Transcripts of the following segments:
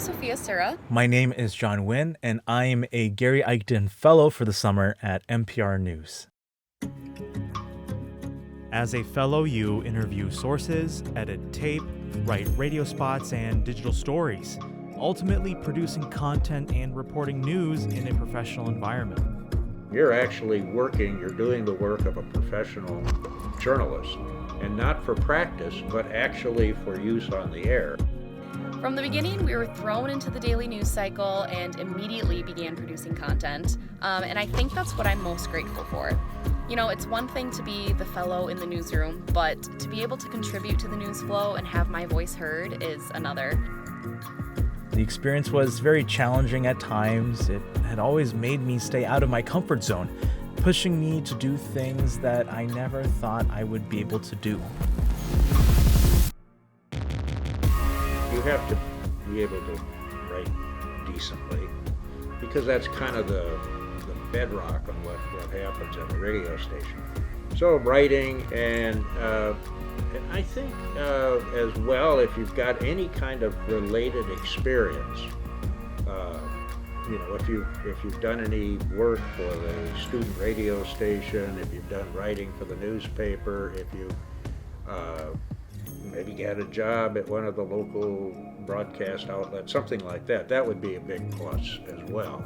Sophia, Sura. My name is Nguyen, and I'm a Gary Eichten Fellow for the summer at MPR News. As a fellow, you interview sources, edit tape, write radio spots, and digital stories, ultimately producing content and reporting news in a professional environment. You're actually you're doing the work of a professional journalist, and not for practice, but actually for use on the air. From the beginning, we were thrown into the daily news cycle and immediately began producing content. And I think that's what I'm most grateful for. You know, it's one thing to be the fellow in the newsroom, but to be able to contribute to the news flow and have my voice heard is another. The experience was very challenging at times. It had always made me stay out of my comfort zone, pushing me to do things that I never thought I would be able to do. You have to be able to write decently, because that's kind of the bedrock of what happens at a radio station. So writing, and I think as well, if you've got any kind of related experience, if you've done any work for the student radio station, if you've done writing for the newspaper, if you maybe get a job at one of the local broadcast outlets, something like that, that would be a big plus as well.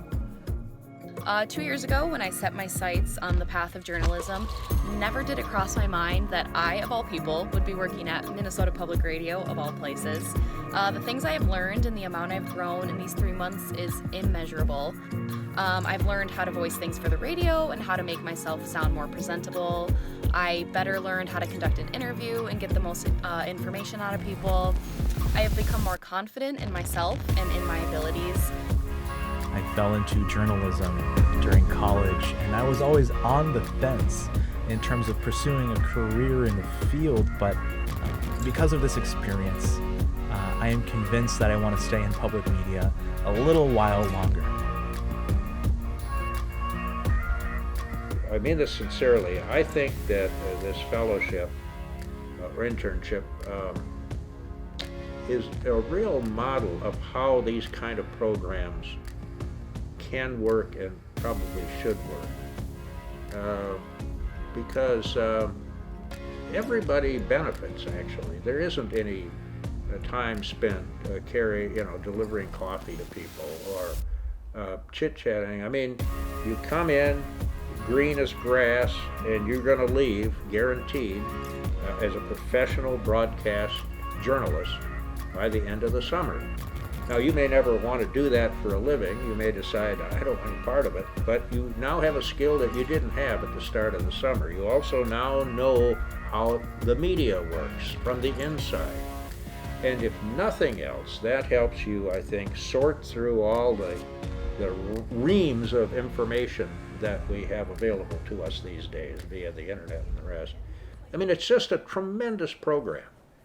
2 years ago, when I set my sights on the path of journalism, never did it cross my mind that I, of all people, would be working at Minnesota Public Radio, of all places. The things I have learned and the amount I've grown in these 3 months is immeasurable. I've learned how to voice things for the radio and how to make myself sound more presentable. I better learned how to conduct an interview and get the most information out of people. I have become more confident in myself and in my abilities. I fell into journalism during college, and I was always on the fence in terms of pursuing a career in the field, but because of this experience, I am convinced that I want to stay in public media a little while longer. I mean this sincerely. I think that this fellowship or internship is a real model of how these kind of programs can work and probably should work, because everybody benefits. Actually, there isn't any time spent delivering coffee to people or chit-chatting. I mean, you come in green as grass, and you're going to leave guaranteed as a professional broadcast journalist by the end of the summer. Now, you may never want to do that for a living. You may decide, I don't want any part of it, but you now have a skill that you didn't have at the start of the summer. You also now know how the media works from the inside. And if nothing else, that helps you, I think, sort through all the reams of information that we have available to us these days via the internet and the rest. I mean, it's just a tremendous program.